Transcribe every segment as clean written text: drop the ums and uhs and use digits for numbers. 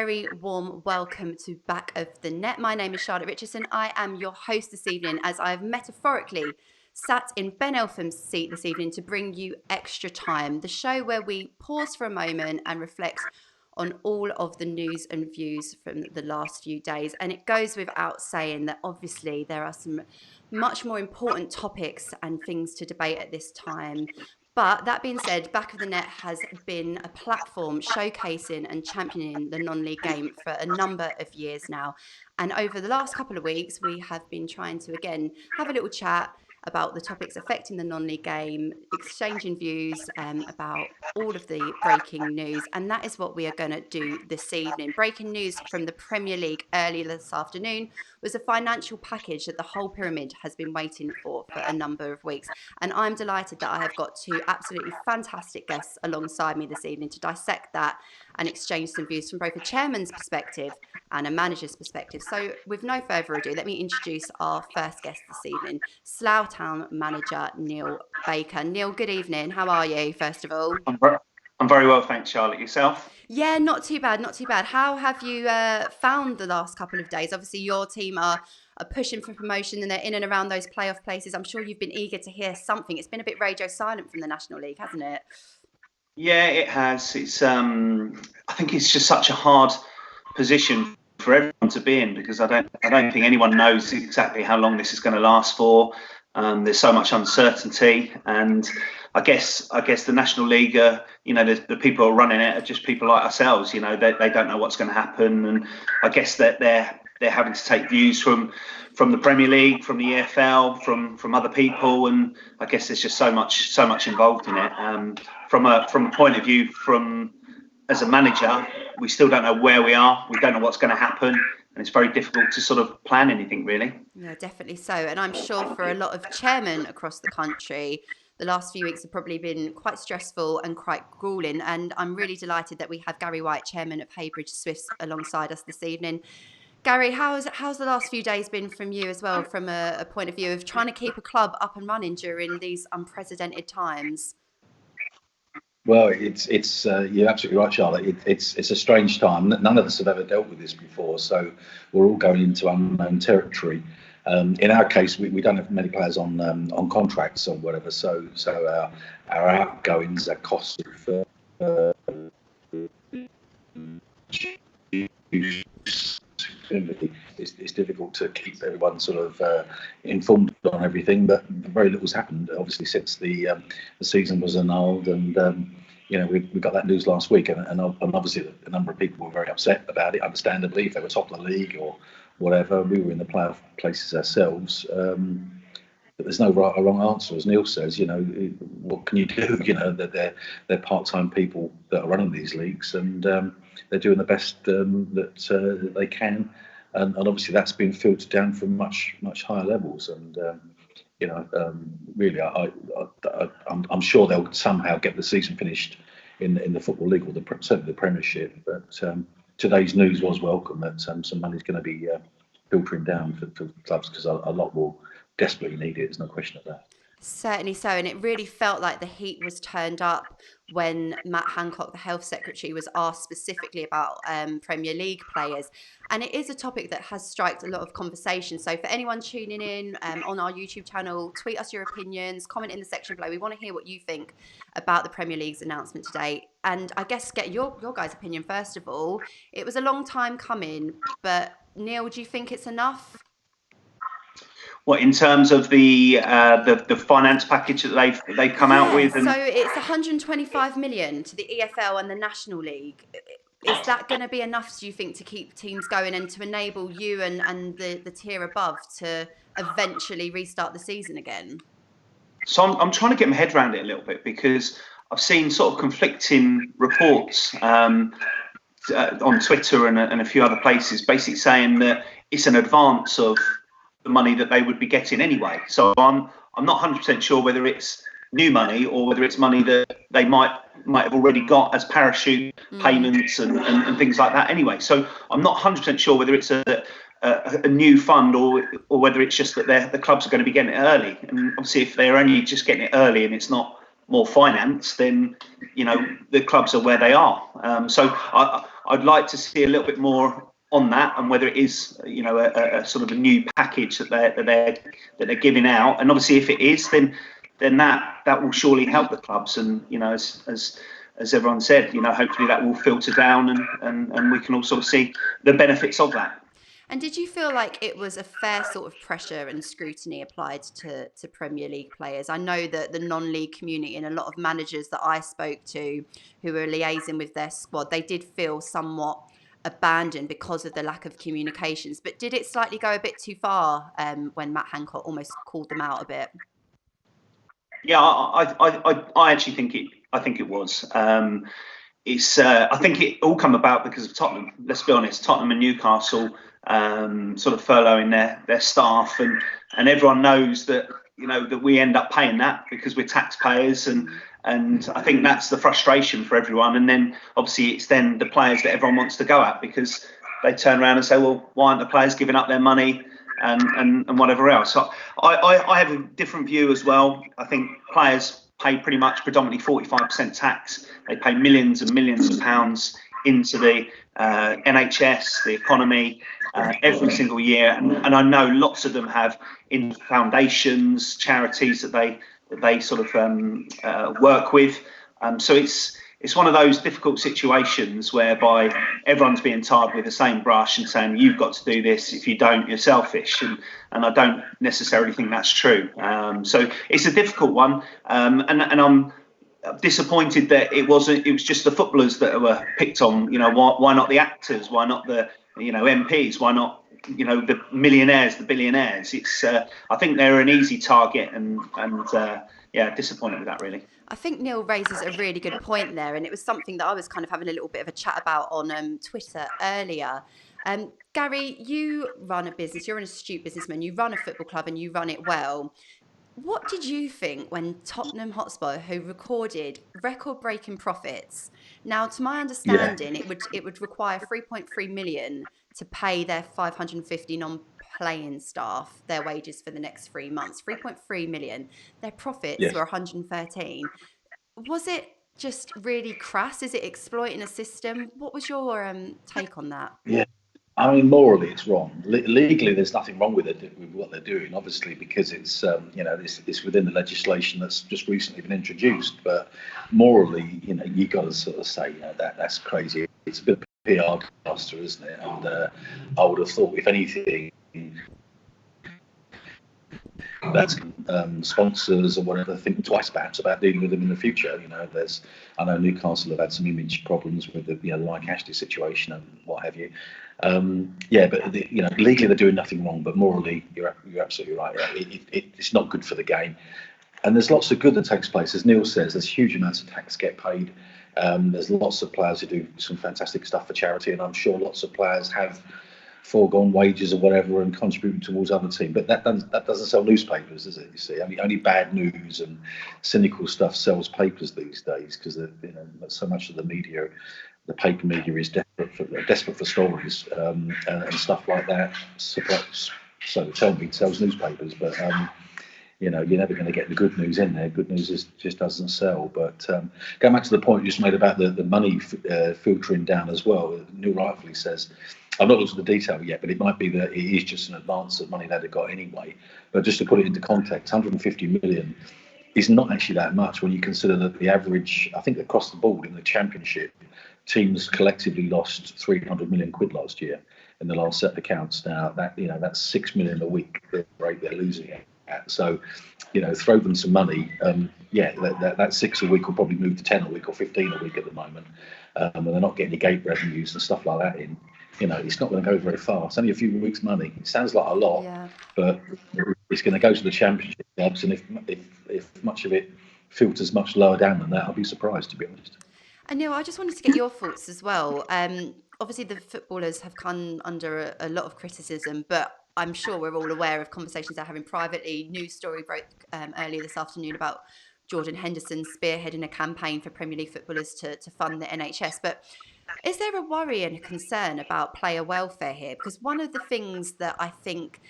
very warm welcome to Back of the Net. My name is Charlotte Richardson. I am your host this evening, as I have metaphorically sat in Ben Eltham's seat this evening to bring you Extra Time, the show where we pause for a moment and reflect on all of the news and views from the last few days. And it goes without saying that obviously there are some much more important topics and things to debate at this time. But that being said, Back of the Net has been a platform showcasing and championing the non-league game for a number of years now. And over the last couple of weeks, we have been trying to, again, have a little chat about the topics affecting the non-league game, exchanging views about all of the breaking news. And that is what we are going to do this evening. Breaking news from the Premier League earlier this afternoon was a financial package that the whole pyramid has been waiting for a number of weeks. And I'm delighted that I have got two absolutely fantastic guests alongside me this evening to dissect that and exchange some views from both a chairman's perspective and a manager's perspective. So with no further ado, let me introduce our first guest this evening, Slough Town manager Neil Baker. Neil, good evening. How are you, first of all? I'm very well, thanks, Charlotte. Yourself? Yeah, not too bad, not too bad. How have you found the last couple of days? Obviously, your team are pushing for promotion and they're in and around those playoff places. I'm sure you've been eager to hear something. It's been a bit radio silent from the National League, hasn't it? Yeah, it has. It's I think it's just such a hard position for everyone to be in, because I don't think anyone knows exactly how long this is going to last for. There's so much uncertainty, and I guess the National League, the people who are running it are just people like ourselves. They don't know what's going to happen, and I guess that they're having to take views from the Premier League, from the EFL, from other people, and I guess there's just so much involved in it. From a point of view, as a manager, we still don't know where we are. We don't know what's going to happen. And it's very difficult to sort of plan anything, really. Yeah, definitely so. And I'm sure for a lot of chairmen across the country, the last few weeks have probably been quite stressful and quite grueling. And I'm really delighted that we have Gary White, chairman of Heybridge Swifts, alongside us this evening. Gary, how's the last few days been from you as well, from a point of view of trying to keep a club up and running during these unprecedented times? Well, it's you're absolutely right, Charlotte. It's a strange time. None of us have ever dealt with this before, so we're all going into unknown territory. In our case, we don't have many players on contracts or whatever, so our outgoings, our costs it's difficult to keep everyone sort of informed on everything, but very little's happened obviously since the season was annulled, and we got that news last week, and obviously a number of people were very upset about it, understandably, if they were top of the league or whatever. We were in the playoff places ourselves, but there's no right or wrong answer, as Neil says. What can you do? That they're part-time people that are running these leagues, and they're doing the best that they can, and obviously that's been filtered down from much higher levels. And really, I'm sure they'll somehow get the season finished in the Football League, or certainly the Premiership. But today's news was welcome, that some money's going to be filtering down for clubs, because a lot will desperately need it. There's no question of that. Certainly so, and it really felt like the heat was turned up when Matt Hancock, the health secretary, was asked specifically about Premier League players. And it is a topic that has struck a lot of conversation. So for anyone tuning in on our YouTube channel, tweet us your opinions, comment in the section below. We want to hear what you think about the Premier League's announcement today. And I guess get your guys' opinion first of all. It was a long time coming, but Neil, do you think it's enough? What, in terms of the finance package that they've come out with? So it's 125 million to the EFL and the National League. Is that going to be enough, do you think, to keep teams going and to enable you and the tier above to eventually restart the season again? So I'm trying to get my head around it a little bit, because I've seen sort of conflicting reports on Twitter and a few other places, basically saying that it's an advance of the money that they would be getting anyway. So I'm not 100% sure whether it's new money or whether it's money that they might have already got as parachute payments and things like that anyway. So I'm not 100% sure whether it's a new fund or whether it's just that the clubs are going to be getting it early. And obviously, if they're only just getting it early and it's not more finance, then the clubs are where they are. So I'd like to see a little bit more on that, and whether it is, you know, a sort of a new package that they're giving out. And obviously, if it is, then that will surely help the clubs. And you know, as everyone said, you know, hopefully that will filter down, and we can all sort of see the benefits of that. And did you feel like it was a fair sort of pressure and scrutiny applied to Premier League players? I know that the non-league community and a lot of managers that I spoke to who were liaising with their squad, they did feel somewhat abandoned because of the lack of communications. But did it slightly go a bit too far when Matt Hancock almost called them out a bit? Yeah, I actually think it was. I think it all come about because of Tottenham. Let's be honest, Tottenham and Newcastle sort of furloughing their staff, and everyone knows that, you know, that we end up paying that because we're taxpayers, and I think that's the frustration for everyone. And then obviously it's then the players that everyone wants to go at, because they turn around and say, well, why aren't the players giving up their money and whatever else? So I have a different view as well. I think players pay pretty much predominantly 45% tax. They pay millions and millions of pounds into the NHS, the economy, every single year, and I know lots of them have in foundations, charities that they sort of work with. So it's one of those difficult situations whereby everyone's being tarred with the same brush and saying, you've got to do this, if you don't, you're selfish, and I don't necessarily think that's true. So it's a difficult one, and I'm disappointed that it was just the footballers that were picked on. You know, why not the actors? Why not the, you know, MPs? Why not, you know, the millionaires, the billionaires? It's I think they're an easy target, and yeah, disappointed with that, really. I think Neil raises a really good point there, and it was something that I was kind of having a little bit of a chat about on Twitter earlier. Gary, you run a business, you're an astute businessman, you run a football club and you run it well. What did you think when Tottenham Hotspur, who recorded record-breaking profits, now to my understanding, it would require 3.3 million to pay their 550 non-playing staff their wages for the next 3 months. 3.3 million. Their profits were 113. Was it just really crass? Is it exploiting a system? What was your take on that? Yeah. I mean, morally, it's wrong. Legally, there's nothing wrong with it, with what they're doing, obviously, because it's you know, it's within the legislation that's just recently been introduced. But morally, you know, you got to sort of say, you know, that's crazy. It's a bit of a PR cluster, isn't it? And I would have thought, if anything, that's sponsors or whatever think twice perhaps about dealing with them in the future. You know, I know Newcastle have had some image problems with the, you know, like Ashley situation and what have you. Yeah, but you know, legally they're doing nothing wrong, but morally you're absolutely right. It's not good for the game. And there's lots of good that takes place, as Neil says. There's huge amounts of tax get paid. There's lots of players who do some fantastic stuff for charity, and I'm sure lots of players have foregone wages or whatever and contributing towards other teams. But that doesn't sell newspapers, does it? You see, I mean, only bad news and cynical stuff sells papers these days, because you know, so much of the media, the paper media, is desperate for stories and stuff like that. So they tell me, it sells newspapers, but you know, you're never going to get the good news in there. Good news just doesn't sell. But going back to the point you just made about the money filtering down as well, Neil rightfully says, I've not looked at the detail yet, but it might be that it is just an advance of money that it got anyway. But just to put it into context, 150 million is not actually that much when you consider that the average, I think across the board in the Championship, teams collectively lost 300 million quid last year in the last set of accounts. Now that, you know, that's 6 million a week, the rate they're losing it at. So, you know, throw them some money. Yeah, that 6 a week will probably move to 10 a week or 15 a week at the moment. And they're not getting the gate revenues and stuff like that in. You know, it's not going to go very far. It's only a few weeks' money. It sounds like a lot, but it's going to go to the Championship clubs. And if much of it filters much lower down than that, I'll be surprised, to be honest. And Neil, I just wanted to get your thoughts as well. Obviously, the footballers have come under a lot of criticism, but I'm sure we're all aware of conversations they're having privately. News story broke earlier this afternoon about Jordan Henderson spearheading a campaign for Premier League footballers to fund the NHS. But is there a worry and a concern about player welfare here? Because one of the things that I think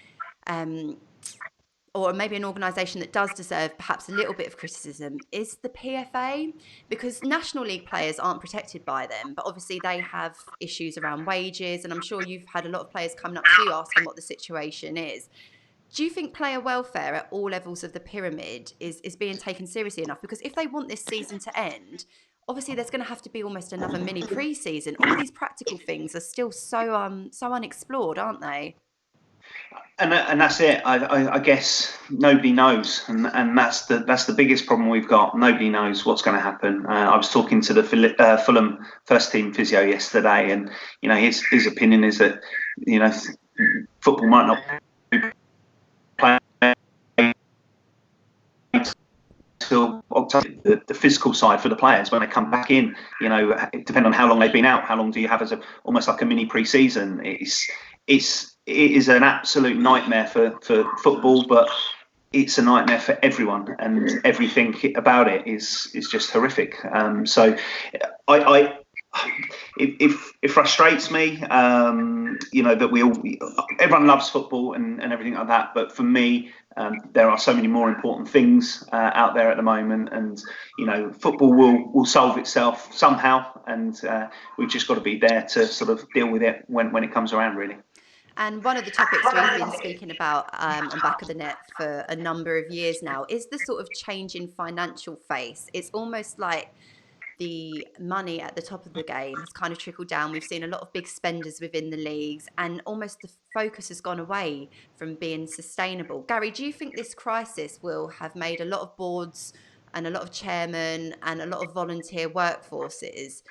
or maybe an organisation that does deserve perhaps a little bit of criticism, is the PFA, because National League players aren't protected by them, but obviously they have issues around wages, and I'm sure you've had a lot of players coming up to you asking what the situation is. Do you think player welfare at all levels of the pyramid is being taken seriously enough? Because if they want this season to end, obviously there's going to have to be almost another mini pre-season. All these practical things are still so unexplored, aren't they? And that's it. I guess nobody knows, and that's the biggest problem we've got. Nobody knows what's going to happen. I was talking to the Fulham first team physio yesterday, and his opinion is that football might not be playing till October. The physical side for the players when they come back in, depending on how long they've been out, how long do you have as almost like a mini pre-season? It is an absolute nightmare for football, but it's a nightmare for everyone, and everything about it is just horrific. So it frustrates me, that everyone loves football and everything like that. But for me, there are so many more important things out there at the moment, and football will solve itself somehow, and we've just got to be there to sort of deal with it when it comes around, really. And one of the topics we've been speaking about on Back of the Net for a number of years now is the sort of change in financial face. It's almost like the money at the top of the game has kind of trickled down. We've seen a lot of big spenders within the leagues, and almost the focus has gone away from being sustainable. Gary, do you think this crisis will have made a lot of boards and a lot of chairmen and a lot of volunteer workforces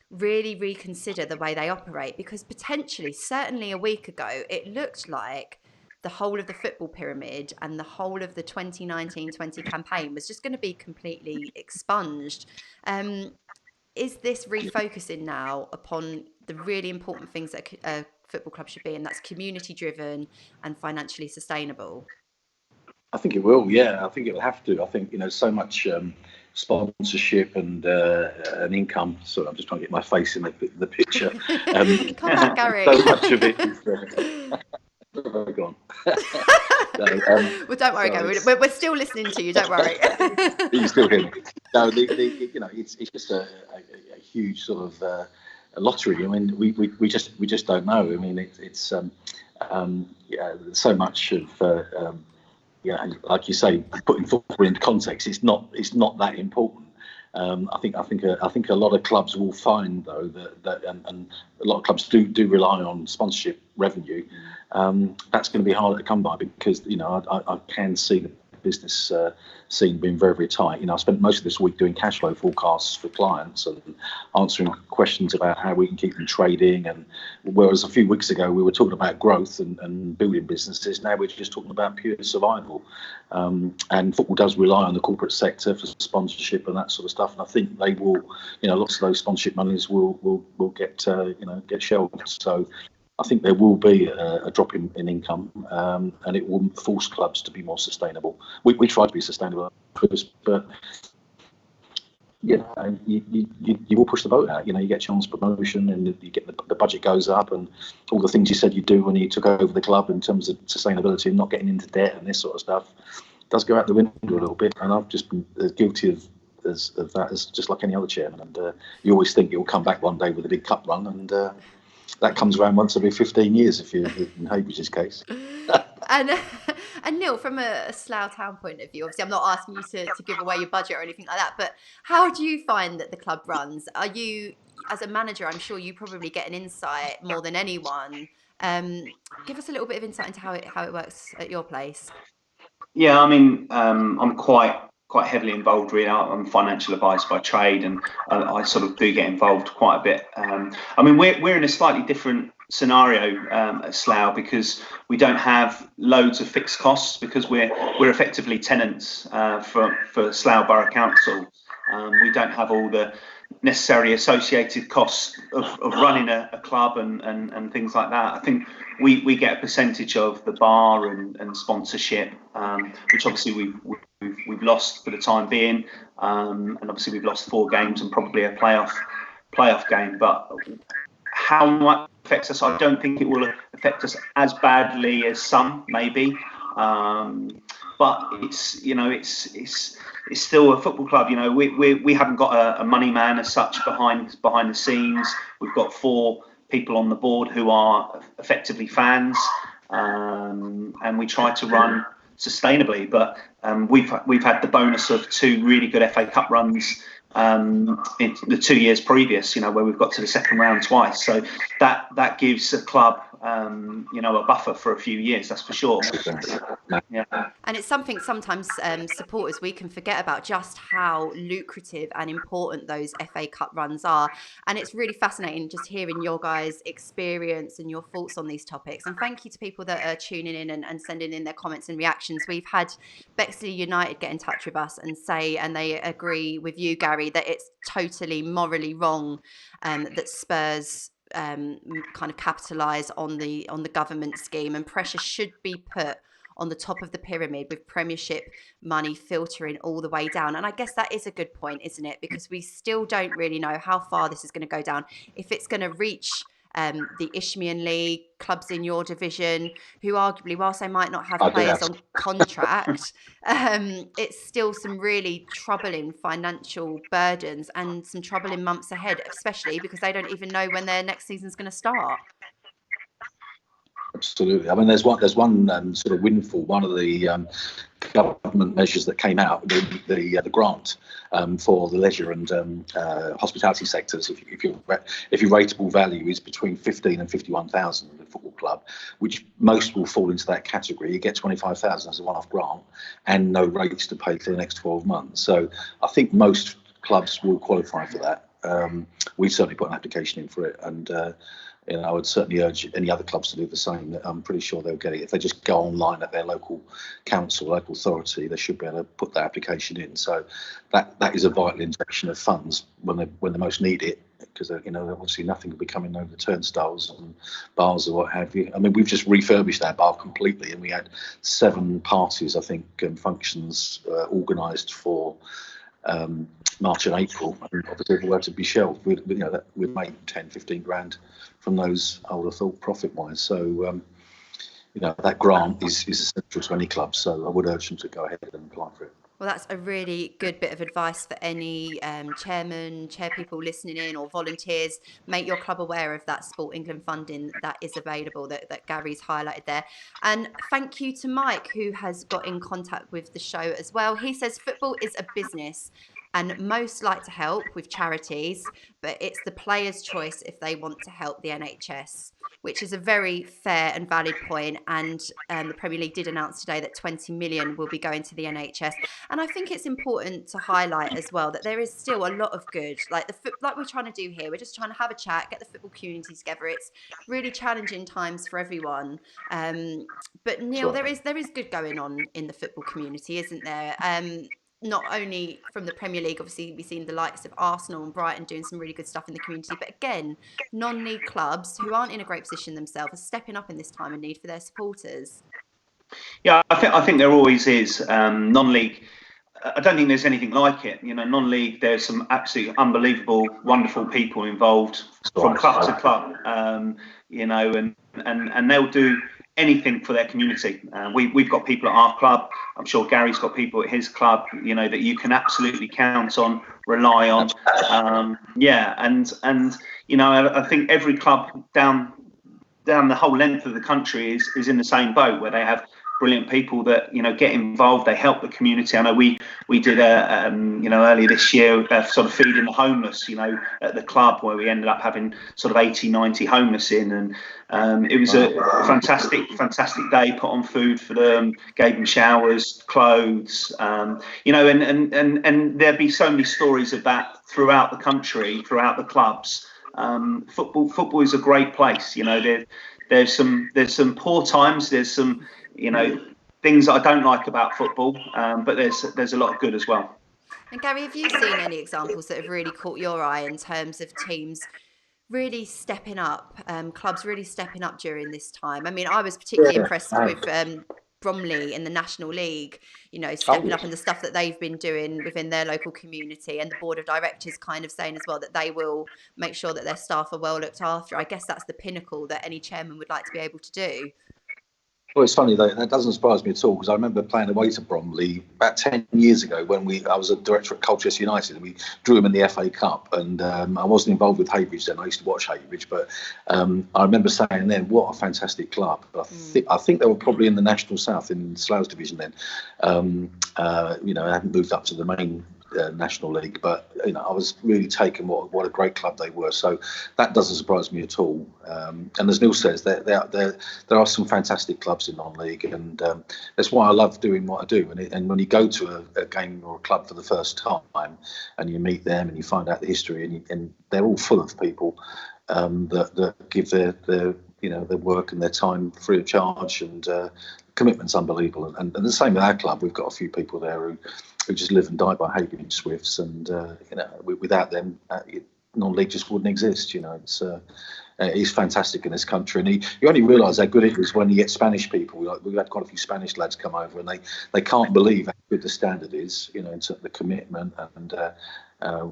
really reconsider the way they operate? Because potentially, certainly a week ago, it looked like the whole of the football pyramid and the whole of the 2019-20 campaign was just going to be completely expunged. Is this refocusing now upon the really important things that a football club should be, and that's community driven and financially sustainable? I think it will, yeah. I think it will have to. I think, so much sponsorship and income. So I'm just trying to get my face in the picture. Come back, Gary. So much of it is gone. Well, don't worry, Gary. We're still listening to you. Don't worry. You still hear me? No, it's just a huge sort of a lottery. I mean, we just don't know. I mean, it's so much of. Like you say, putting football into context, it's not that important. I think a lot of clubs will find though that and a lot of clubs do rely on sponsorship revenue. That's going to be harder to come by because I can see the business scene being very, very tight. I spent most of this week doing cash flow forecasts for clients and answering questions about how we can keep them trading. And whereas a few weeks ago we were talking about growth and building businesses, now we're just talking about pure survival. And football does rely on the corporate sector for sponsorship and that sort of stuff. And I think they will, lots of those sponsorship monies will get shelved. So I think there will be a drop in income, and it will force clubs to be more sustainable. We try to be sustainable first, but you will push the boat out. You get chance promotion, and you get the budget goes up, and all the things you said you'd do when you took over the club in terms of sustainability and not getting into debt and this sort of stuff does go out the window a little bit. And I've just been as guilty of that as just like any other chairman. And you always think you'll come back one day with a big cup run, and that comes around once every 15 years, if you're in Heybridge's case. And Neil, from a Slough Town point of view, obviously I'm not asking you to give away your budget or anything like that, but how do you find that the club runs? Are you, as a manager, I'm sure you probably get an insight more than anyone. Give us a little bit of insight into how it works at your place. Yeah, I mean, I'm quite heavily involved really. I'm financial advice by trade, and I sort of do get involved quite a bit. I mean, we're in a slightly different scenario at Slough because we don't have loads of fixed costs because we're effectively tenants for Slough Borough Council. We don't have all the necessary associated costs of running a club and things like that. I think we get a percentage of the bar and sponsorship, which obviously we've lost for the time being, and obviously we've lost 4 games and probably a playoff game. But how much affects us? I don't think it will affect us as badly as some maybe. But it's, you know, it's still a football club. You know, we haven't got a money man as such behind the scenes. We've got 4 people on the board who are effectively fans, and we try to run sustainably. But we've had the bonus of 2 really good FA Cup runs in the 2 years previous, you know, where we've got to the second round twice. So that gives a club, you know, a buffer for a few years, that's for sure. Yeah. And it's something sometimes supporters, we can forget about just how lucrative and important those FA Cup runs are. And it's really fascinating just hearing your guys' experience and your thoughts on these topics. And thank you to people that are tuning in and sending in their comments and reactions. We've had Bexley United get in touch with us and say, and they agree with you, Gary, that it's totally morally wrong that Spurs kind of capitalise on the government scheme, and pressure should be put on the top of the pyramid with Premiership money filtering all the way down. And I guess that is a good point, isn't it? Because we still don't really know how far this is going to go down, if it's going to reach the Isthmian League, clubs in your division, who arguably, whilst they might not have players on contract, it's still some really troubling financial burdens and some troubling months ahead, especially because they don't even know when their next season's going to start. Absolutely. I mean, there's one sort of windfall. One of the government measures that came out, the grant for the leisure and hospitality sectors. If your rateable value is between 15 and 51,000 in the football club, which most will fall into that category, you get 25,000 as a one-off grant and no rates to pay for the next 12 months. So I think most clubs will qualify for that. We've certainly put an application in for it, and you know, I would certainly urge any other clubs to do the same. I'm pretty sure they'll get it. If they just go online at their local council, local authority, they should be able to put that application in. So that is a vital injection of funds when they most need it, because you know, obviously nothing will be coming over the turnstiles and bars or what have you. I mean, we've just refurbished our bar completely, and we had 7 parties, I think, and functions organised for March and April, and obviously if we were to be shelved, we'd made 10-15 grand from those, I would have thought, profit wise. So you know, that grant is essential to any club, so I would urge them to go ahead and apply for it. Well, that's a really good bit of advice for any chair people listening in, or volunteers. Make your club aware of that Sport England funding that is available, that Gary's highlighted there. And thank you to Mike, who has got in contact with the show as well. He says football is a business, and most like to help with charities, but it's the player's choice if they want to help the NHS, which is a very fair and valid point. And the Premier League did announce today that 20 million will be going to the NHS. And I think it's important to highlight as well that there is still a lot of good, like we're trying to do here. We're just trying to have a chat, get the football community together. It's really challenging times for everyone. But Neil, there is good going on in the football community, isn't there? Not only from the Premier League, obviously we've seen the likes of Arsenal and Brighton doing some really good stuff in the community, but again, non-league clubs who aren't in a great position themselves are stepping up in this time of need for their supporters. Yeah, I think there always is. Non-league, I don't think there's anything like it. You know, non-league, there's some absolutely unbelievable, wonderful people involved from club to club. You know, and they'll do anything for their community. We've got people at our club. I'm sure Gary's got people at his club, you know, that you can absolutely count on, rely on. Yeah, and you know, I think every club down the whole length of the country is in the same boat, where they have brilliant people that, you know, get involved. They help the community. I know we did you know, earlier this year, sort of feeding the homeless, you know, at the club, where we ended up having sort of 80-90 homeless in, and it was a fantastic day. Put on food for them, gave them showers, clothes, you know, and there'd be so many stories of that throughout the country, throughout the clubs. Football is a great place. You know, there's some poor times, there's some, you know, things that I don't like about football, but there's a lot of good as well. And Gary, have you seen any examples that have really caught your eye in terms of teams really stepping up, clubs really stepping up during this time? I mean, I was particularly impressed with Bromley in the National League, you know, stepping up and the stuff that they've been doing within their local community, and the board of directors kind of saying as well that they will make sure that their staff are well looked after. I guess that's the pinnacle that any chairman would like to be able to do. Well, it's funny that doesn't surprise me at all, because I remember playing away to Bromley about 10 years ago when I was a director at Colchester United, and we drew them in the FA Cup. And I wasn't involved with Heybridge then. I used to watch Heybridge, but I remember saying then, what a fantastic club. I think they were probably in the National South in Slough's division then. They hadn't moved up to the main National League, but I was really taken what a great club they were. So that doesn't surprise me at all. And as Neil says, there are some fantastic clubs in non-league, and that's why I love doing what I do. And when you go to a game or a club for the first time, and you meet them and you find out the history, and they're all full of people that give their work and their time free of charge, and commitment's unbelievable. And the same with our club. We've got a few people there who just live and die by Heybridge Swifts, and without them, non-league just wouldn't exist. It's fantastic in this country, and you only realise how good it is when you get Spanish people. We've had quite a few Spanish lads come over, and they can't believe how good the standard is, in terms of the commitment and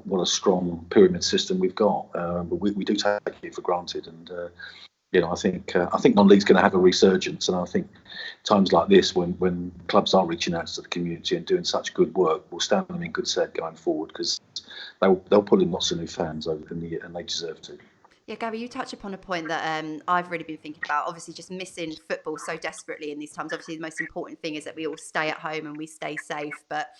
what a strong pyramid system we've got. But we do take it for granted, and I think non-league's going to have a resurgence, and I think times like this, when clubs are reaching out to the community and doing such good work, will stand them in good stead going forward, because they'll pull in lots of new fans over the year, and they deserve to. Yeah, Gabby, you touch upon a point that I've really been thinking about. Obviously, just missing football so desperately in these times. Obviously, the most important thing is that we all stay at home and we stay safe. But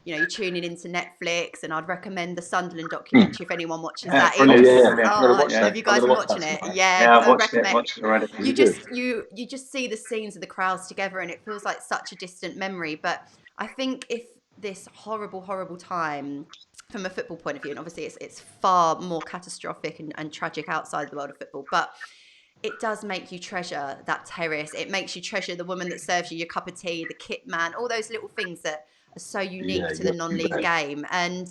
you're tuning into Netflix, and I'd recommend the Sunderland documentary if anyone watches that. Have you guys been watching it? Yeah, I've watched it already. You just see the scenes of the crowds together, and it feels like such a distant memory. But I think if this horrible, horrible time, from a football point of view, and obviously it's far more catastrophic and tragic outside the world of football, but it does make you treasure that terrace. It makes you treasure the woman that serves you your cup of tea, the kit man, all those little things that are so unique to the non-league game. And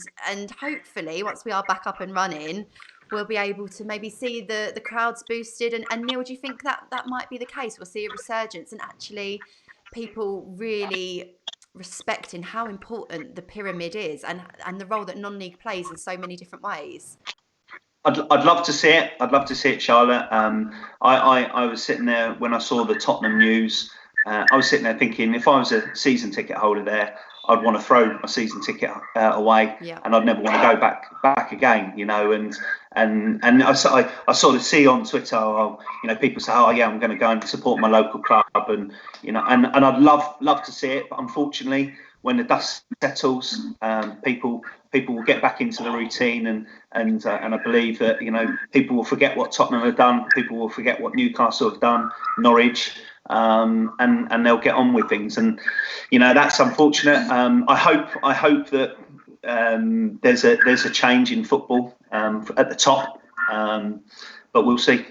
hopefully, once we are back up and running, we'll be able to maybe see the crowds boosted. And Neil, do you think that might be the case? We'll see a resurgence, and actually people really respecting how important the pyramid is, and the role that non-league plays in so many different ways. I'd love to see it. I'd love to see it, Charlotte. I was sitting there when I saw the Tottenham news. I was sitting there thinking, if I was a season ticket holder there, I'd want to throw my season ticket away, and I'd never want to go back again. And I sort of see on Twitter, people say, I'm going to go and support my local club, and I'd love to see it, but unfortunately, when the dust settles, people will get back into the routine, and I believe that people will forget what Tottenham have done, people will forget what Newcastle have done, Norwich. And they'll get on with things, and that's unfortunate. I hope that there's a change in football at the top, but we'll see.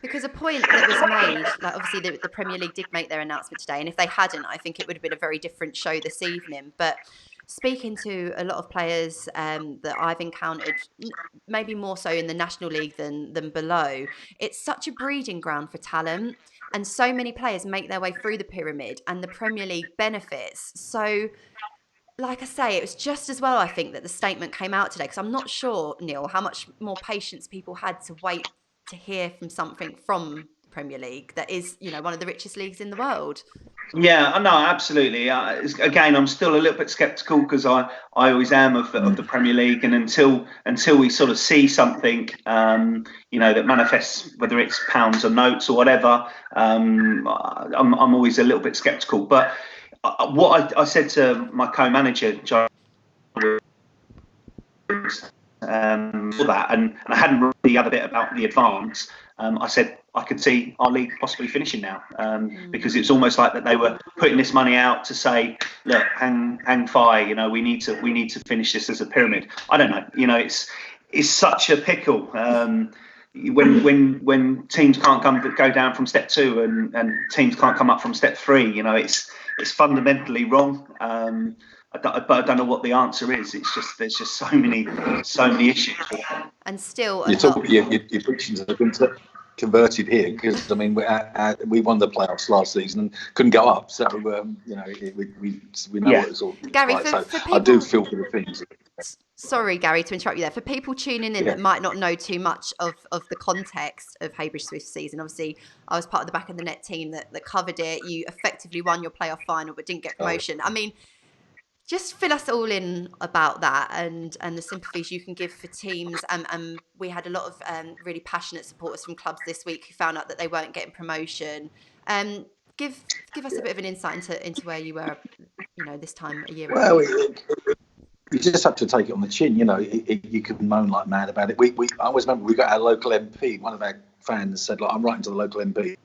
Because a point that was made, like obviously the Premier League did make their announcement today, and if they hadn't, I think it would have been a very different show this evening. But speaking to a lot of players that I've encountered, maybe more so in the National League than below, it's such a breeding ground for talent. And so many players make their way through the pyramid, and the Premier League benefits. So, like I say, it was just as well, I think, that the statement came out today, because I'm not sure, Neil, how much more patience people had to wait to hear from something from the Premier League that is, one of the richest leagues in the world. Yeah, no, absolutely. Again, I'm still a little bit sceptical, because I always am of the Premier League, and until we sort of see something, that manifests, whether it's pounds or notes or whatever, I'm always a little bit sceptical. But what I said to my co-manager, John, for that, and I hadn't read the other bit about the advance. I said I could see our league possibly finishing now, because it's almost like that they were putting this money out to say, look, hang fire, we need to finish this as a pyramid. I don't know, it's such a pickle when teams can't go down from step 2 and teams can't come up from step 3. It's fundamentally wrong. But I don't know what the answer is. It's just there's just so many issues. And still, you're preaching to the winter. converted here because I mean we won the playoffs last season and couldn't go up, so you know we know what it's all Gary, like. So for people, I do feel for the things. Sorry, Gary, to interrupt you there. For people tuning in that might not know too much of the context of Heybridge Swifts season, obviously I was part of the back of the net team that covered it. You effectively won your playoff final but didn't get promotion. I mean, just fill us all in about that and the sympathies you can give for teams. And we had a lot of really passionate supporters from clubs this week who found out that they weren't getting promotion. Give us a bit of an insight into where you were, you know, this time a year ago. Well, you just have to take it on the chin, you know. You can moan like mad about it. I always remember we got our local MP. One of our fans said, "Like, I'm writing to the local MP,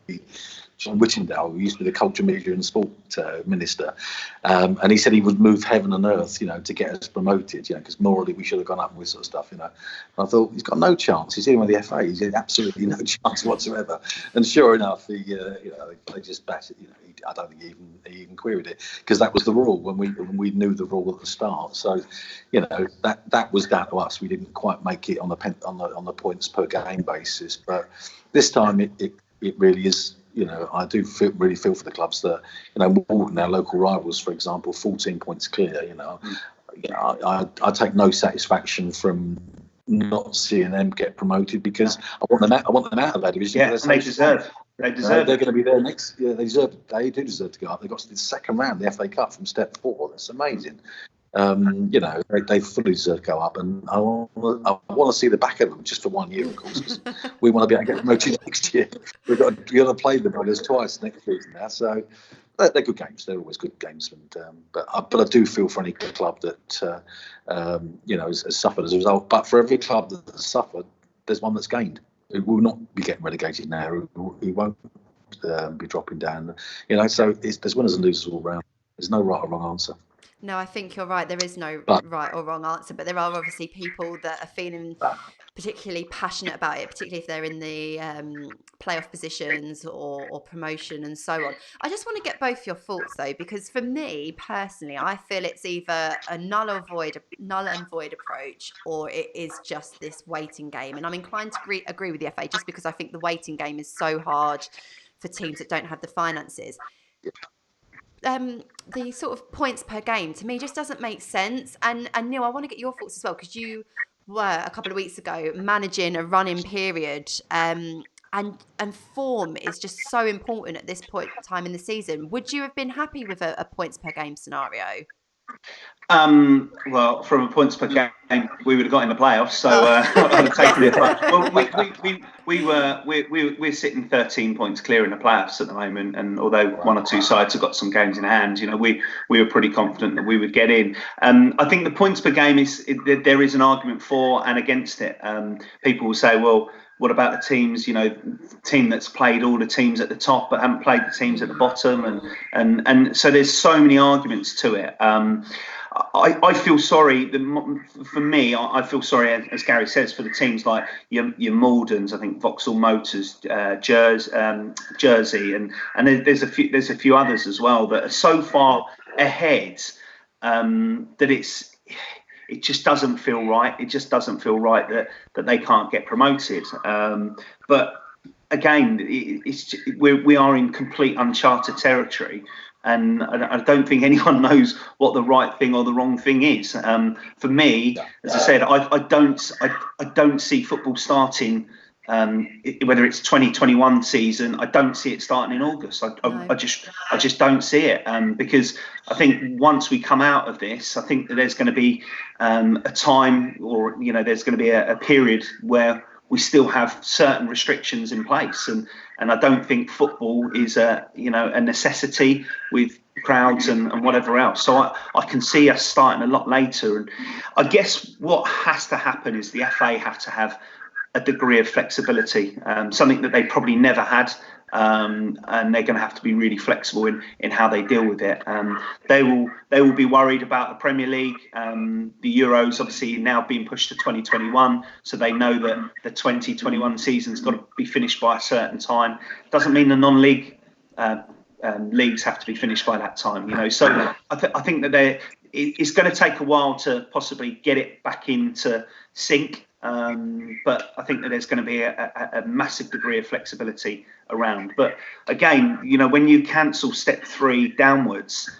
John Whittingdale, who used to be the culture, media and sport minister, and he said he would move heaven and earth, you know, to get us promoted, you know, because morally we should have gone up and this sort of stuff, you know." And I thought, he's got no chance. He's in with the FA. He's in absolutely no chance whatsoever. And sure enough, he, you know, they just bashed it. You know, I don't think he even queried it because that was the rule when we knew the rule at the start. So, you know, that was down to us. We didn't quite make it on the points per game basis, but this time it really is. You know, I do really feel for the clubs that, you know, Walton, our local rivals, for example, 14 points clear. You know, I take no satisfaction from not seeing them get promoted because I want them out of that division. Yeah, they deserve. They deserve. They're going to be there next. Yeah, they do deserve to go up. They got to the second round, the FA Cup from step 4. That's amazing. You know, they fully deserve to go up, and I want to see the back of them just for 1 year, of course, because we want to be able to get promoted next year. We're going to play the Brothers twice next season now, so they're good games. They're always good games, but I do feel for any club that you know has suffered as a result. But for every club that has suffered, there's one that's gained. It will not be getting relegated now. He won't be dropping down. You know, so there's winners and losers all round. There's no right or wrong answer. No, I think you're right. There is no right or wrong answer, but there are obviously people that are feeling particularly passionate about it, particularly if they're in the playoff positions or promotion and so on. I just want to get both your thoughts though, because for me personally, I feel it's either a null and void approach, or it is just this waiting game. And I'm inclined to agree with the FA, just because I think the waiting game is so hard for teams that don't have the finances. The sort of points per game to me just doesn't make sense. And Neil, I want to get your thoughts as well, because you were a couple of weeks ago managing a run-in period, and form is just so important at this point in time in the season. Would you have been happy with a points per game scenario? Well, from a points per game, we would have got in the playoffs, so I'd have taken it. Well, we're sitting 13 points clear in the playoffs at the moment, and although one or two sides have got some games in hand, you know, we were pretty confident that we would get in. I think the points per game there is an argument for and against it. People will say, well, what about the teams, you know, team that's played all the teams at the top but haven't played the teams at the bottom, and so there's so many arguments to it. I feel sorry. For me, I feel sorry, as Gary says, for the teams like your Maldens, I think Vauxhall Motors, Jersey, and there's a few others as well that are so far ahead that it just doesn't feel right. It just doesn't feel right that they can't get promoted. But again, we are in complete uncharted territory. And I don't think anyone knows what the right thing or the wrong thing is. For me, as I said, I don't see football starting, whether it's 2021 season. I don't see it starting in August. I just don't see it, because I think once we come out of this, I think that there's going to be a time, or you know, there's going to be a period where we still have certain restrictions in place, and I don't think football is a necessity with crowds and whatever else. So I can see us starting a lot later, and I guess what has to happen is the FA have to have a degree of flexibility, something that they probably never had. And they're going to have to be really flexible in how they deal with it. They will be worried about the Premier League, the Euros obviously now being pushed to 2021, so they know that the 2021 season's got to be finished by a certain time. Doesn't mean the non-league leagues have to be finished by that time, you know. So I think that it's going to take a while to possibly get it back into sync. But I think that there's going to be a massive degree of flexibility around. But again, when you cancel step 3 downwards,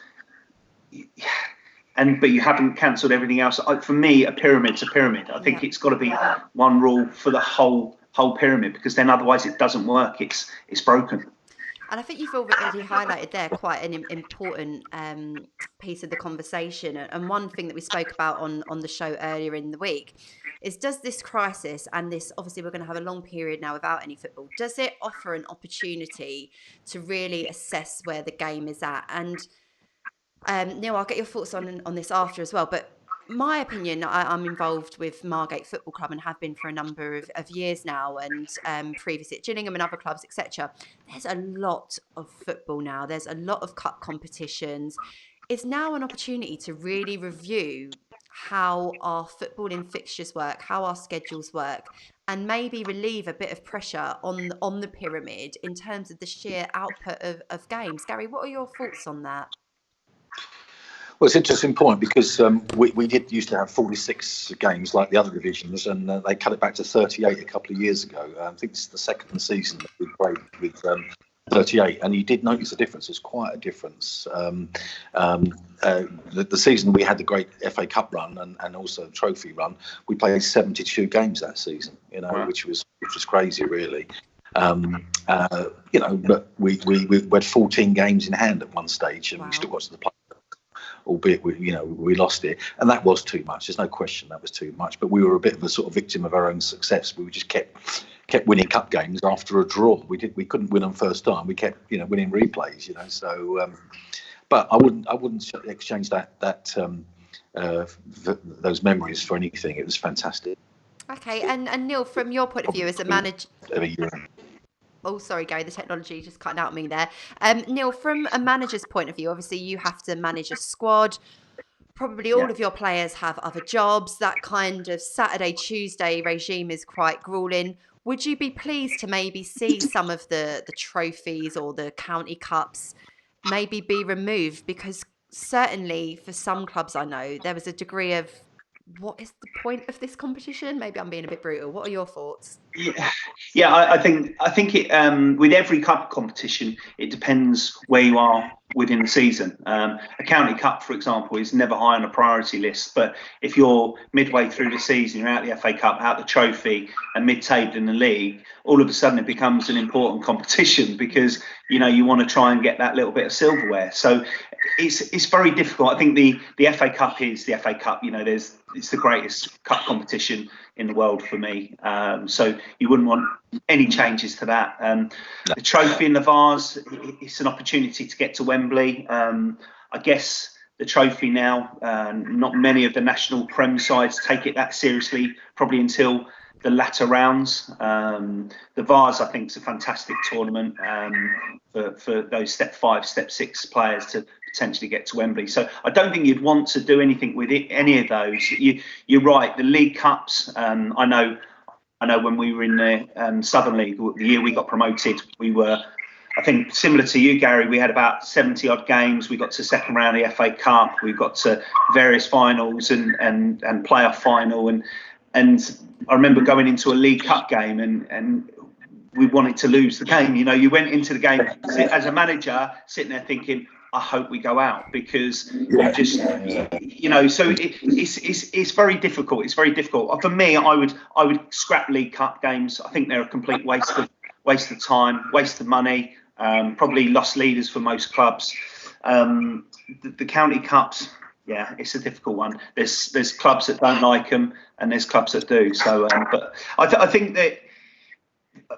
but you haven't cancelled everything else. For me, a pyramid's a pyramid. I think it's got to be one rule for the whole pyramid, because then otherwise it doesn't work. It's broken. And I think you've already highlighted there quite an important piece of the conversation. And one thing that we spoke about on the show earlier in the week is, does this crisis, and this, obviously we're going to have a long period now without any football, does it offer an opportunity to really assess where the game is at? And Neil, I'll get your thoughts on this after as well. But my opinion, I'm involved with Margate Football Club and have been for a number of years now, and previously at Gillingham and other clubs, etc. There's a lot of football now. There's a lot of cup competitions. It's now an opportunity to really review how our footballing fixtures work, how our schedules work, and maybe relieve a bit of pressure on the pyramid in terms of the sheer output of games. Gary, what are your thoughts on that? Well, it's an interesting point, because we did used to have 46 games like the other divisions, and they cut it back to 38 a couple of years ago. I think this is the second season that we played with 38, and you did notice a difference. There's quite a difference. The season we had the great FA Cup run and also the trophy run, we played 72 games that season, wow. which was crazy, really. But we had 14 games in hand at one stage, and wow. we still got to the play. Albeit we lost it, and that was too much. There's no question that was too much. But we were a bit of a sort of victim of our own success. We just kept winning cup games after a draw. We couldn't win them first time. We kept winning replays. So, but I wouldn't exchange those memories for anything. It was fantastic. Okay, and Neil, from your point of view as a manager. Oh, sorry, Gary, the technology just cutting out me there. Neil, from a manager's point of view, obviously you have to manage a squad. Probably all of your players have other jobs. That kind of Saturday, Tuesday regime is quite grueling. Would you be pleased to maybe see some of the trophies or the county cups maybe be removed? Because certainly for some clubs I know, there was a degree of, what is the point of this competition? Maybe I'm being a bit brutal. What are your thoughts? I think it with every cup competition, it depends where you are within the season. A county cup, for example, is never high on a priority list. But if you're midway through the season, you're out the FA Cup, out the trophy, and mid-table in the league, all of a sudden it becomes an important competition, because you want to try and get that little bit of silverware. So it's very difficult. I think the FA Cup is the FA Cup. It's the greatest cup competition in the world for me. So you wouldn't want any changes to that. The trophy and the Vase, it's an opportunity to get to Wembley. I guess the trophy now, not many of the national Prem sides take it that seriously, probably until the latter rounds. The Vase, I think, is a fantastic tournament for those step 5, step 6 players to potentially get to Wembley. So I don't think you'd want to do anything with any of those. You're right. The League Cups, I know when we were in the Southern League, the year we got promoted, we were, I think, similar to you, Gary, we had about 70 odd games. We got to second round of the FA Cup. We got to various finals and playoff final. And I remember going into a League Cup game and we wanted to lose the game. You went into the game as a manager sitting there thinking, I hope we go out, because so it's very difficult. It's very difficult. For me, I would scrap League Cup games. I think they're a complete waste of time, waste of money, probably lost leaders for most clubs. The county cups, yeah, it's a difficult one. There's clubs that don't like them, and there's clubs that do. So, but I think that,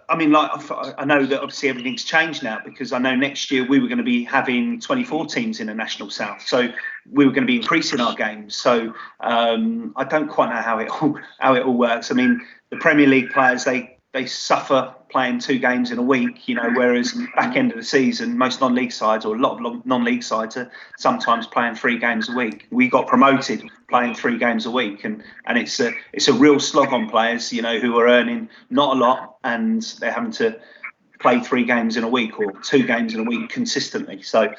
I know that obviously everything's changed now, because I know next year we were going to be having 24 teams in the National South, so we were going to be increasing our games. So I don't quite know how it all works. I mean, the Premier League players, they suffer playing 2 games in a week, whereas back end of the season, most non-league sides, or a lot of non-league sides, are sometimes playing 3 games a week. We got promoted playing 3 games a week, and it's a real slog on players, who are earning not a lot, and they're having to play 3 games in a week or 2 games in a week consistently. So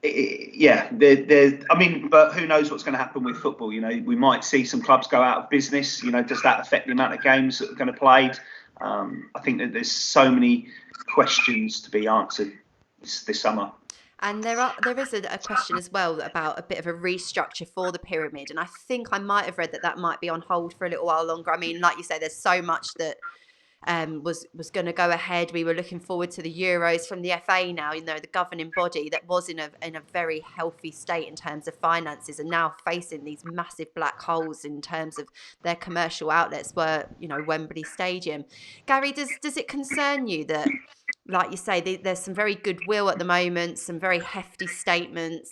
I mean, but who knows what's going to happen with football? You know, we might see some clubs go out of business. You know, does that affect the amount of games that are going to be played? I think that there's so many questions to be answered this summer. And there is a question as well about a bit of a restructure for the pyramid, and I think I might have read that might be on hold for a little while longer. I mean, like you say, there's so much that was going to go ahead. We were looking forward to the Euros from the FA now, you know, the governing body that was in a very healthy state in terms of finances, and now facing these massive black holes in terms of their commercial outlets were, you know, Wembley Stadium. Gary, does it concern you that, like you say, there's some very goodwill at the moment, some very hefty statements,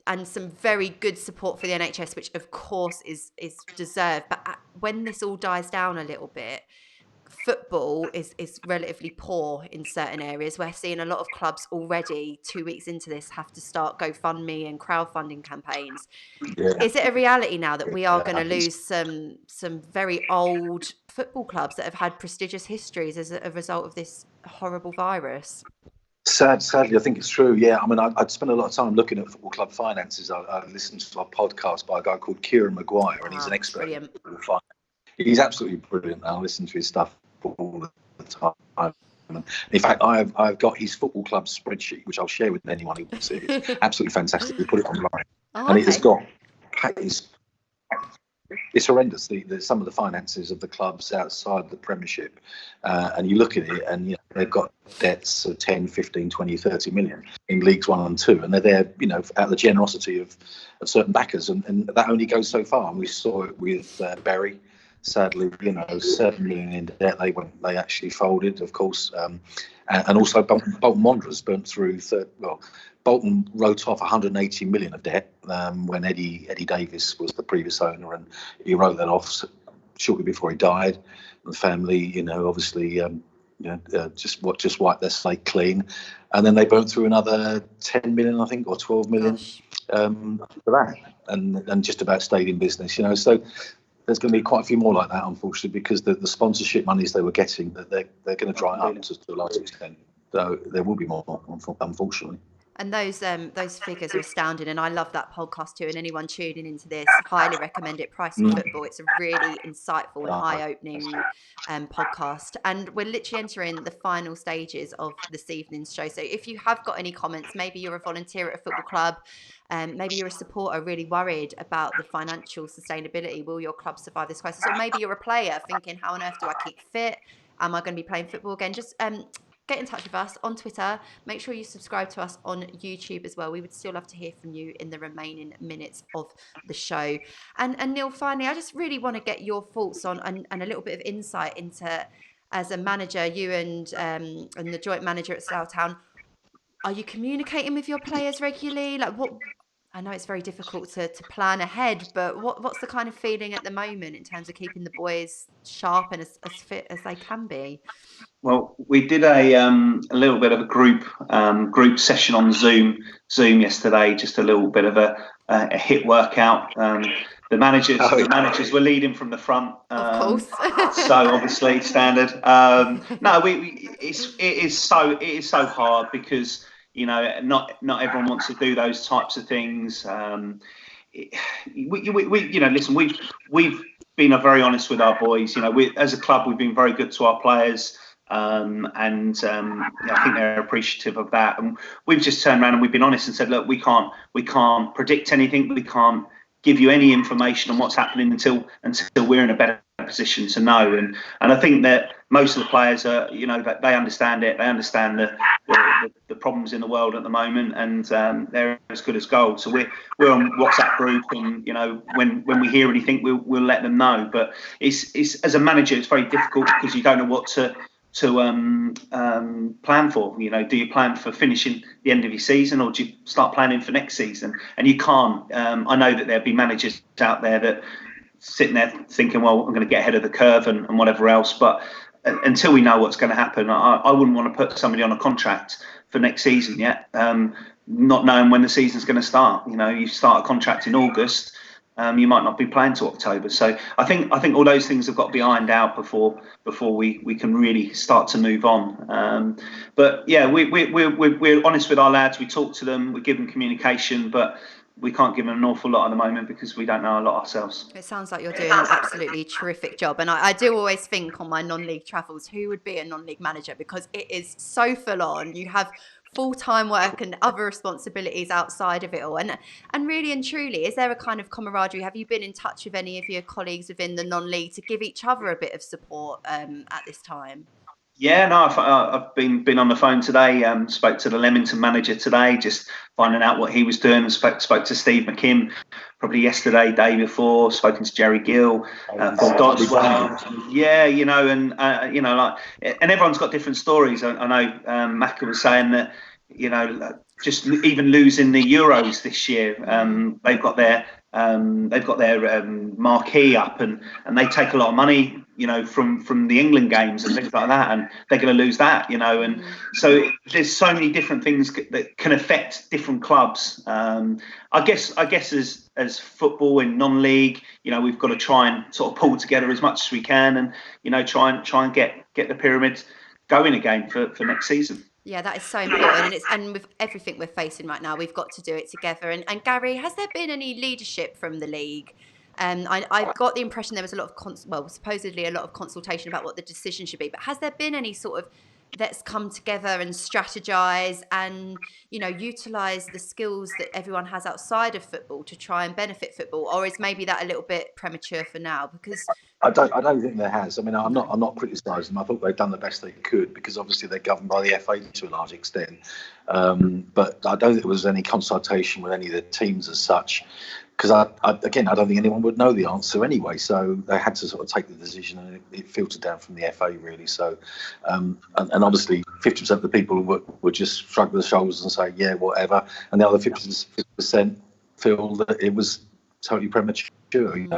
and some very good support for the NHS, which of course is deserved. But when this all dies down a little bit, football is relatively poor in certain areas. We're seeing a lot of clubs already 2 weeks into this have to start GoFundMe and crowdfunding campaigns. Yeah. Is it a reality now that we are going to lose some very old football clubs that have had prestigious histories as a result of this horrible virus? Sadly, I think it's true. Yeah, I mean, I'd spent a lot of time looking at football club finances. I listened to a podcast by a guy called Kieran Maguire, and he's an expert in football finance. He's absolutely brilliant. I listen to his stuff all the time. In fact, I've got his football club spreadsheet, which I'll share with anyone who wants it. It's absolutely fantastic. We put it online, and it has got. It's horrendous. Some of the finances of the clubs outside the Premiership, and you look at it, and you know, they've got debts of 10, 15, 20, 30 million in Leagues 1 and 2, and they're there, you know, out of the generosity of certain backers, and that only goes so far. And we saw it with Bury. Sadly, you know, 7 million in debt. They actually folded, of course, and also Bolton Wanderers burnt through. Bolton wrote off 180 million of debt when Eddie Davis was the previous owner, and he wrote that off shortly before he died. The family, you know, obviously, just wiped their slate clean, and then they burnt through another 10 million, I think, or 12 million for that, and just about stayed in business, you know. So there's going to be quite a few more like that, unfortunately, because the sponsorship monies they were getting, they're going to dry up to a large extent. So there will be more, unfortunately. And those figures are astounding, and I love that podcast too. And anyone tuning into this, highly recommend it. Price of Football. It's a really insightful and eye-opening podcast. And we're literally entering the final stages of this evening's show. So if you have got any comments, maybe you're a volunteer at a football club, maybe you're a supporter really worried about the financial sustainability. Will your club survive this crisis? Or maybe you're a player thinking, how on earth do I keep fit? Am I going to be playing football again? Just get in touch with us on Twitter. Make sure you subscribe to us on YouTube as well. We would still love to hear from you in the remaining minutes of the show. And Neil, finally, I just really want to get your thoughts on and a little bit of insight into, as a manager, you and the joint manager at Slough, are you communicating with your players regularly? Like, what? I know it's very difficult to plan ahead, but what's the kind of feeling at the moment in terms of keeping the boys sharp and as fit as they can be? Well, we did a little bit of a group session on Zoom yesterday, just a little bit of a HIIT workout. The managers were leading from the front, of course. So obviously standard. No, it is so hard because, you know, not everyone wants to do those types of things. We you know, listen, we've been very honest with our boys. You know, as a club, we've been very good to our players. I think they're appreciative of that, and we've just turned around and we've been honest and said, look, we can't predict anything, we can't give you any information on what's happening until we're in a better position to know. And I think that most of the players are, you know, that they understand it, they understand the problems in the world at the moment, and they're as good as gold. So we're on WhatsApp group, and you know, when we hear anything, we'll let them know. But it's as a manager, it's very difficult because you don't know what to plan for. You know, do you plan for finishing the end of your season, or do you start planning for next season? And you can't. I know that there'll be managers out there that sitting there thinking, well, I'm going to get ahead of the curve and whatever else. But until we know what's going to happen, I wouldn't want to put somebody on a contract for next season yet, not knowing when the season's going to start. You know, you start a contract in August. you might not be playing till October. So I think all those things have got to be ironed out before we can really start to move on. But yeah, we're honest with our lads. We talk to them. We give them communication, but we can't give them an awful lot at the moment because we don't know a lot ourselves. It sounds like you're doing an absolutely terrific job. And I do always think on my non-league travels, who would be a non-league manager? Because it is so full on. You have full-time work and other responsibilities outside of it all. And really and truly, is there a kind of camaraderie? Have you been in touch with any of your colleagues within the non-league to give each other a bit of support at this time? Yeah, no, I've been on the phone today. Spoke to the Leamington manager today, just finding out what he was doing. Spoke to Steve McKim probably yesterday, day before. Spoken to Jerry Gill, Paul Dodd as well. Yeah, and everyone's got different stories. I know Macca was saying that, just even losing the Euros this year, they've got their marquee up, and they take a lot of money, from the England games and things like that, and they're going to lose that, and so there's so many different things that can affect different clubs. I guess as football in non-league, we've got to try and sort of pull together as much as we can, and try and get the pyramid going again for next season. Yeah, that is so important, and with everything we're facing right now, we've got to do it together. And Gary, has there been any leadership from the league? I got the impression there was a lot of supposedly a lot of consultation about what the decision should be. But has there been any sort of let's come together and strategize and utilize the skills that everyone has outside of football to try and benefit football, or is maybe that a little bit premature for now? Because I don't think there has. I mean, I'm not criticising them. I thought they've done the best they could because obviously they're governed by the FA to a large extent. But I don't think there was any consultation with any of the teams as such. Because I don't think anyone would know the answer anyway. So they had to sort of take the decision, and it filtered down from the FA really. So, and obviously 50% of the people would just shrug their shoulders and say, yeah, whatever. And the other 50% feel that it was totally premature.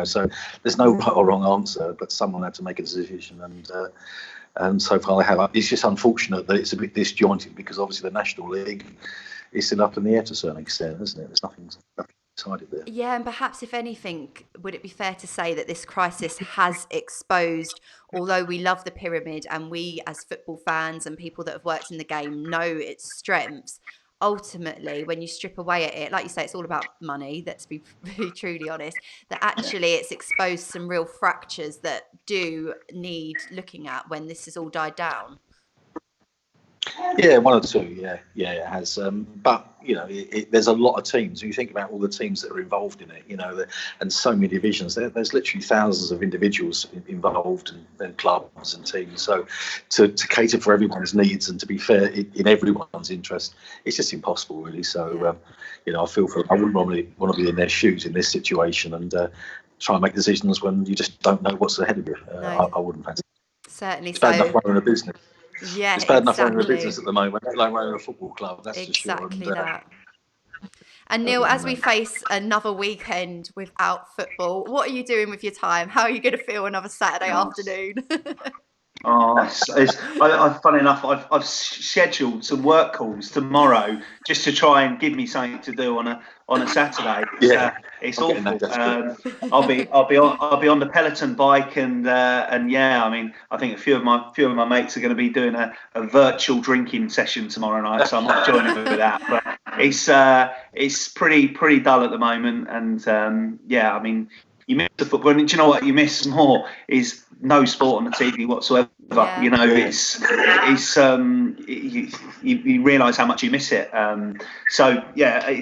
So there's no right or wrong answer, but someone had to make a decision, and so far they have. It's just unfortunate that it's a bit disjointed because obviously the National League is still up in the air to a certain extent, isn't it? There's nothing decided there. Yeah, and perhaps if anything, would it be fair to say that this crisis has exposed, although we love the pyramid and we as football fans and people that have worked in the game know its strengths, ultimately when you strip away at it, like you say, it's all about money, let's be really truly honest, that actually it's exposed some real fractures that do need looking at when this has all died down. Yeah, one or two. Yeah, it has. But there's a lot of teams. When you think about all the teams that are involved in it, and so many divisions. There's literally thousands of individuals involved in clubs and teams. So to cater for everyone's needs and to be fair in everyone's interest, it's just impossible, really. So I feel I wouldn't want to be in their shoes in this situation and try and make decisions when you just don't know what's ahead of you. No. I wouldn't fancy. Certainly. It's bad enough running a business. Yeah, it's bad enough running a business at the moment, let alone running a football club. That's exactly for sure. that. And Neil, as we face another weekend without football, what are you doing with your time? How are you going to feel another Saturday afternoon? Funny enough, I've scheduled some work calls tomorrow just to try and give me something to do on a Saturday. It's awful. I'll be on the Peloton bike and yeah, I mean, I think a few of my mates are going to be doing a virtual drinking session tomorrow night, so I'm not joining with that. But it's pretty dull at the moment, and yeah, I mean, you miss the football, and do you know what you miss more is no sport on the TV whatsoever. Yeah. You realise how much you miss it. So yeah,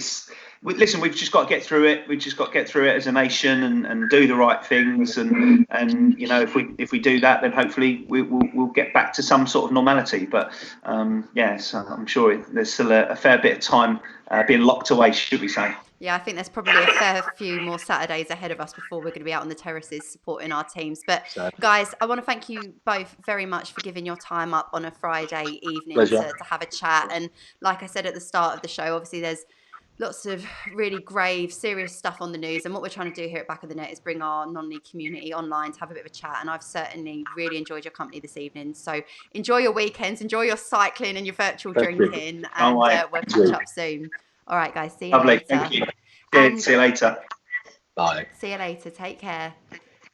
listen, we've just got to get through it. We've just got to get through it as a nation and do the right things. And if we do that, then hopefully we'll get back to some sort of normality. But yes, I'm sure there's still a fair bit of time being locked away, should we say. Yeah, I think there's probably a fair few more Saturdays ahead of us before we're going to be out on the terraces supporting our teams. But guys, I want to thank you both very much for giving your time up on a Friday evening to have a chat. And like I said at the start of the show, obviously there's lots of really grave, serious stuff on the news. And what we're trying to do here at Back of the Net is bring our non-league community online to have a bit of a chat. And I've certainly really enjoyed your company this evening. So enjoy your weekends, enjoy your cycling and your virtual drinking. And we'll catch up soon. All right, guys. See you later. Lovely. Thank you. See you later. Bye. See you later. Take care.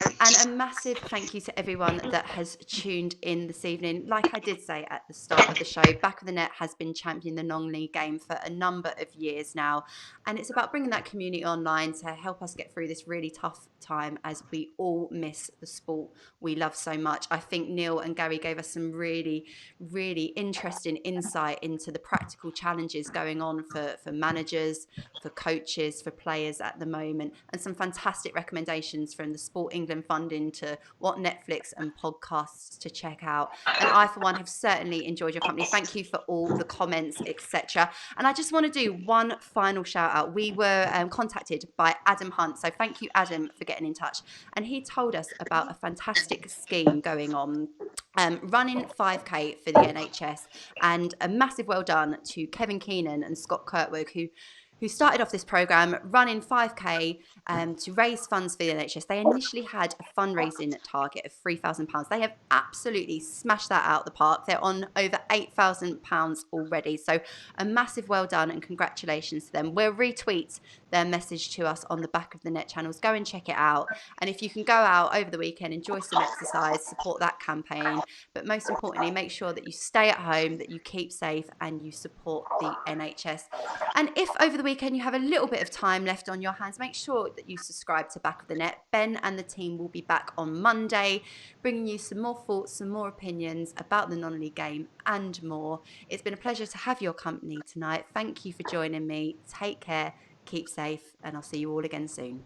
And a massive thank you to everyone that has tuned in this evening. Like I did say at the start of the show, Back of the Net has been championing the non-league game for a number of years now. And it's about bringing that community online to help us get through this really tough time as we all miss the sport we love so much. I think Neil and Gary gave us some really, really interesting insight into the practical challenges going on for managers, for coaches, for players at the moment, and some fantastic recommendations from the Sport England funding to what Netflix and podcasts to check out. And I, for one, have certainly enjoyed your company. Thank you for all the comments, etc. And I just want to do one final shout out. We were contacted by Adam Hunt. So thank you, Adam, for getting in touch. And he told us about a fantastic scheme going on, running 5K for the NHS. And a massive well done to Kevin Keenan and Scott Kirkwood, who started off this programme running 5K to raise funds for the NHS. They initially had a fundraising target of £3,000. They have absolutely smashed that out the park. They're on over £8,000 already. So a massive well done and congratulations to them. We'll retweet their message to us on the Back of the Net channels. Go and check it out. And if you can go out over the weekend, enjoy some exercise, support that campaign. But most importantly, make sure that you stay at home, that you keep safe, and you support the NHS. And if over the weekend you have a little bit of time left on your hands, make sure that you subscribe to Back of the Net. Ben and the team will be back on Monday, bringing you some more thoughts, some more opinions about the non-league game and more. It's been a pleasure to have your company tonight. Thank you for joining me. Take care, keep safe, and I'll see you all again soon.